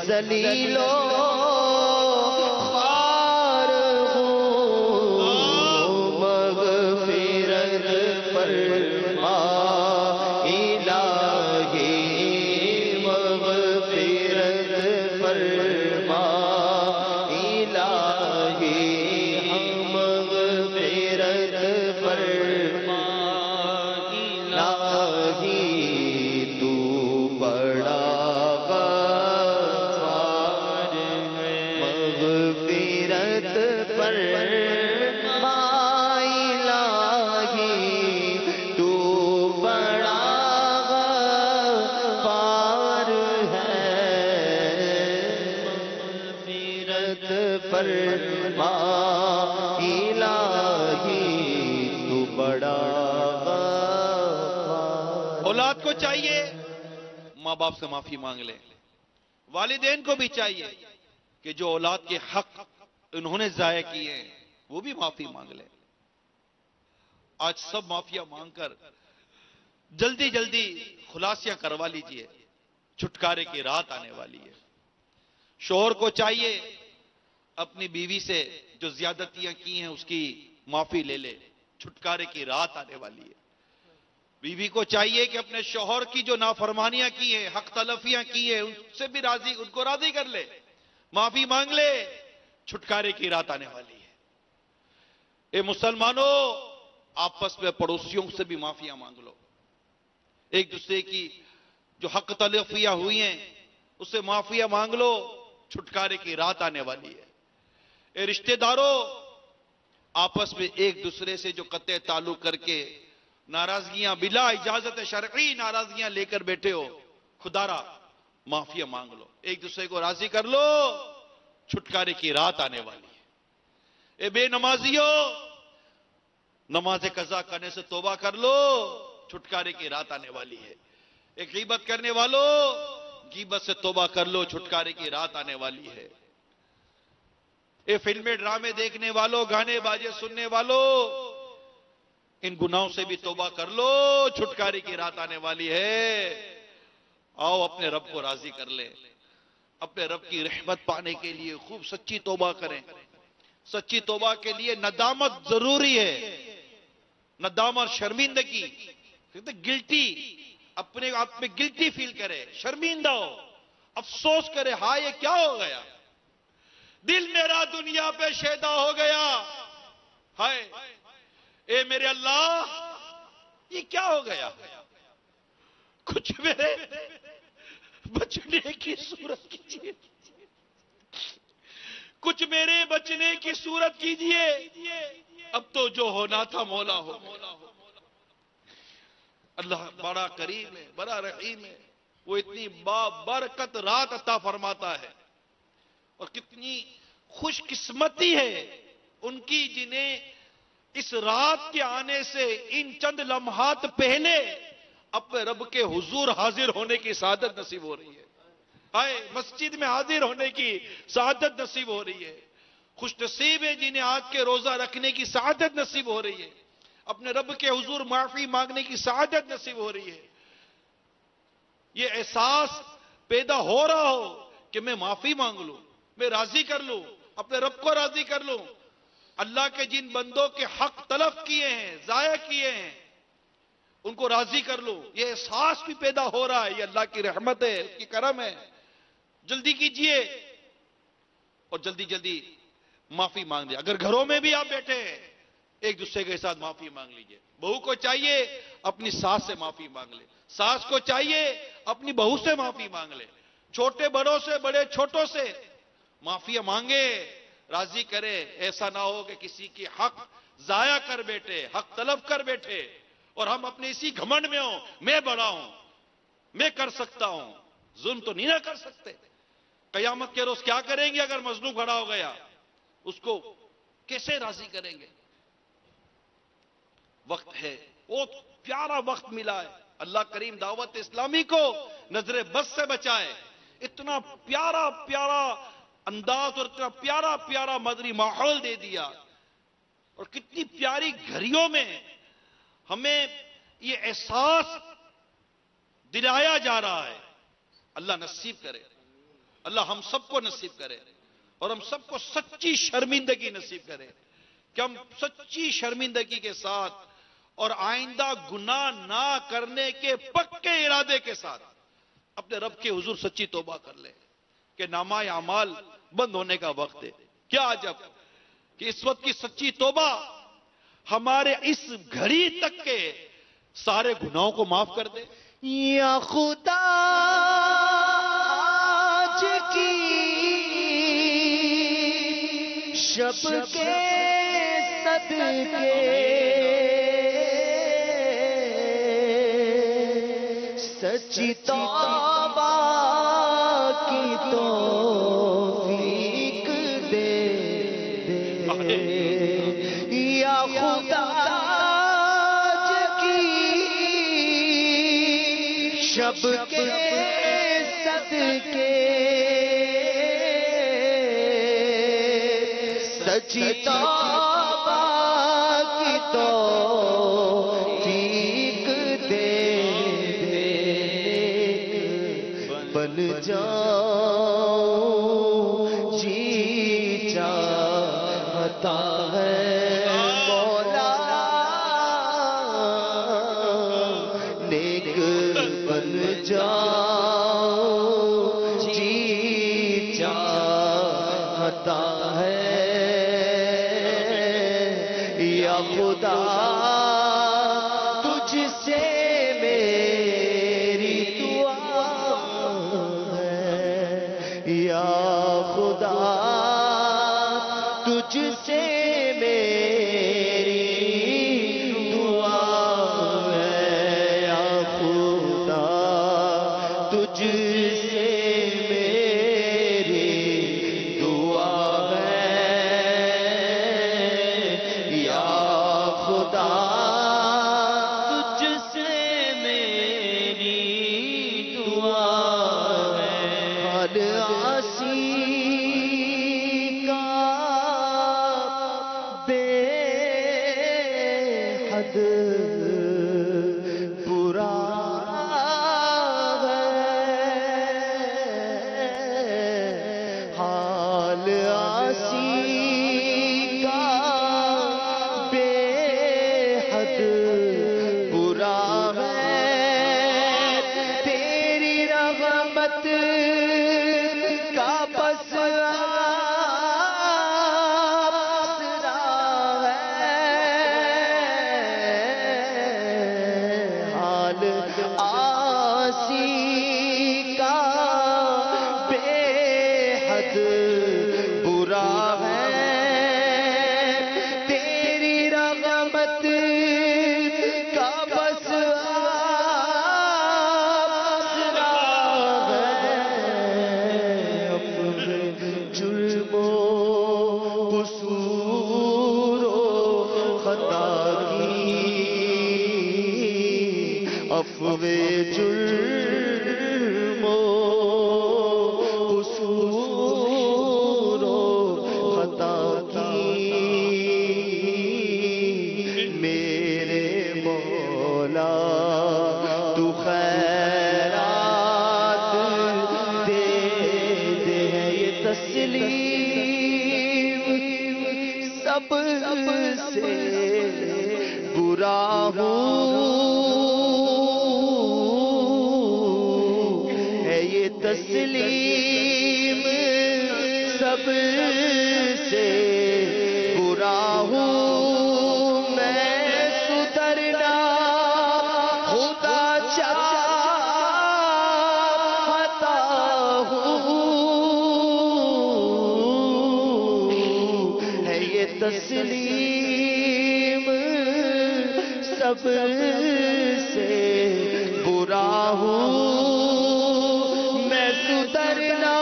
ذلیل و خوار ہوں، مغفرت فرما الہی، مغفرت فرما الہی، مغفرت فرما الہی، تو بڑا غفار ہے، مغفرت فرما الہی، تو بڑا غفار ہے، مغفرت فرما الہی، تو بڑا غفار۔ اولاد کو چاہیے ماں باپ سے معافی مانگ لے، والدین کو بھی چاہیے کہ جو اولاد کے حق انہوں نے ضائع کیے ہیں وہ بھی معافی مانگ لے۔ آج سب معافیاں مانگ کر جلدی جلدی خلاصیاں کروا لیجئے، چھٹکارے کی رات آنے والی ہے۔ شوہر کو چاہیے اپنی بیوی سے جو زیادتیاں کی ہیں اس کی معافی لے لے، چھٹکارے کی رات آنے والی ہے۔ بیوی کو چاہیے کہ اپنے شوہر کی جو نافرمانیاں کی ہیں، حق تلفیاں کی ہیں، ان سے بھی ان کو راضی کر لے، معافی مانگ لے، چھٹکارے کی رات آنے والی ہے۔ اے مسلمانوں، آپس میں پڑوسیوں سے بھی معافیاں مانگ لو، ایک دوسرے کی جو حق تلفیاں ہوئی ہیں اس سے معافیاں مانگ لو، چھٹکارے کی رات آنے والی ہے۔ اے رشتہ داروں، آپس میں ایک دوسرے سے جو قطع تعلق کر کے ناراضگیاں بلا اجازت شرعی ناراضگیاں لے کر بیٹھے ہو، خدارا معافیاں مانگ لو، ایک دوسرے کو راضی کر لو، چھٹکارے کی رات آنے والی ہے۔ اے بے نمازیوں، نماز قضا کرنے سے توبہ کر لو، چھٹکارے کی رات آنے والی ہے۔ اے غیبت کرنے والوں، غیبت سے توبہ کر لو، چھٹکارے کی رات آنے والی ہے۔ اے فلمیں ڈرامے دیکھنے والوں، گانے باجے سننے والوں، ان گناہوں سے بھی توبہ کر لو، چھٹکارے کی رات آنے والی ہے۔ آؤ اپنے رب کو راضی کر لیں، اپنے رب کی رحمت پانے کے لیے خوب سچی توبہ کریں۔ سچی توبہ کے لیے ندامت ضروری ہے، ندامت، شرمندگی، گلٹی، اپنے آپ میں گلٹی فیل کرے، شرمندہ ہو، افسوس کرے، ہائے یہ کیا ہو گیا، دل میرا دنیا پہ شیدا ہو گیا، ہائے اے میرے اللہ یہ کیا ہو گیا، کچھ میرے بچنے کی صورت کیجئے، کچھ میرے بچنے کی صورت کیجئے، اب تو جو ہونا تھا مولا ہو۔ اللہ بڑا کریم ہے، بڑا رحیم ہے، وہ اتنی بابرکت رات عطا فرماتا ہے، اور کتنی خوش قسمتی ہے ان کی جنہیں اس رات کے آنے سے ان چند لمحات پہلے اپنے رب کے حضور حاضر ہونے کی سعادت نصیب ہو رہی ہے، ہائے مسجد میں حاضر ہونے کی سعادت نصیب ہو رہی ہے۔ خوش نصیب ہے جنہیں آج کے روزہ رکھنے کی سعادت نصیب ہو رہی ہے، اپنے رب کے حضور معافی مانگنے کی سعادت نصیب ہو رہی ہے۔ یہ احساس پیدا ہو رہا ہو کہ میں معافی مانگ لوں، میں راضی کر لوں، اپنے رب کو راضی کر لوں، اللہ کے جن بندوں کے حق تلف کیے ہیں، ضائع کیے ہیں، ان کو راضی کر لوں، یہ احساس بھی پیدا ہو رہا ہے۔ یہ اللہ کی رحمت ہے، اس کی کرم ہے۔ جلدی کیجئے اور جلدی جلدی معافی مانگ لیں۔ اگر گھروں میں بھی آپ بیٹھے ہیں ایک دوسرے کے ساتھ معافی مانگ لیجئے۔ بہو کو چاہیے اپنی ساس سے معافی مانگ لے، ساس کو چاہیے اپنی بہو سے معافی مانگ لے، چھوٹے بڑوں سے، بڑے چھوٹوں سے معافی مانگے، راضی کرے۔ ایسا نہ ہو کہ کسی کی حق ضائع کر بیٹھے، حق طلب کر بیٹھے، اور ہم اپنے اسی گھمنڈ میں ہوں، میں بڑا ہوں، میں کر سکتا ہوں۔ ظلم تو نہیں نہ کر سکتے۔ قیامت کے روز کیا کریں گے اگر مظلوم کھڑا ہو گیا، اس کو کیسے راضی کریں گے؟ وقت ہے، بہت پیارا وقت ملا ہے، اللہ کریم دعوت اسلامی کو نظر بد سے بچائے، اتنا پیارا پیارا انداز اور اتنا پیارا پیارا مدنی ماحول دے دیا، اور کتنی پیاری گھڑیوں میں ہمیں یہ احساس دلایا جا رہا ہے۔ اللہ نصیب کرے اللہ ہم سب کو نصیب کرے اور ہم سب کو سچی شرمندگی نصیب کرے کہ ہم سچی شرمندگی کے ساتھ اور آئندہ گناہ نہ کرنے کے پکے ارادے کے ساتھ اپنے رب کے حضور سچی توبہ کر لیں کہ نامہ اعمال بند ہونے کا وقت ہے. کیا عجب کہ اس وقت کی سچی توبہ ہمارے اس گھڑی تک کے سارے گناہوں کو معاف کر دے. یا خدا آج کی شب کے صدقے سچی توبہ کی توفیق دے یا خدا آج کی شب کے صدقے سچی توبہ کی توفیق دے بن جاؤں جی چاہتا ہے مولا نیک بن جاؤں جی چاہتا ہے یا خدا تجھ سے میری دعا ہے یا خدا تجھ سے میری دعا ہے یا خدا تجھ سے میری دعا ہے یا خدا تجھ سے میری دعا ہے. حال عاصی کا بے حد برا ہے حال عاصی کا بے حد برا ہے تیری رحمت کا بس آسرا ہے حال عاصی کا بے حد برا ہے تیری رحمت کا بس آسرا ہے اپنے جرم و قصور و خطا کی عفو جرم و قصور و خطا کی میرے مولا تو خیرات دے دے یہ تسلیم سب سے برا ہوں ہے یہ تسلیم سب سے برا ہوں میں سدھرنا خدا چاہتا ہوں ہے یہ تسلیم سب سے برا ہوں میں سدھرنا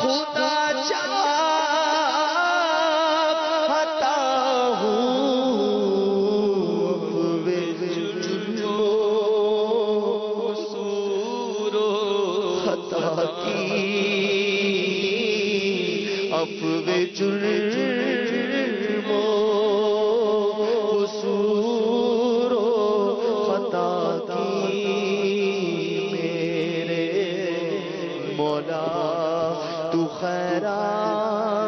خدا چاہتا ہوں جرم و قصور و خطا کی عفو جرم و قصور و خطا کی میرے مولا مولا تو خیرات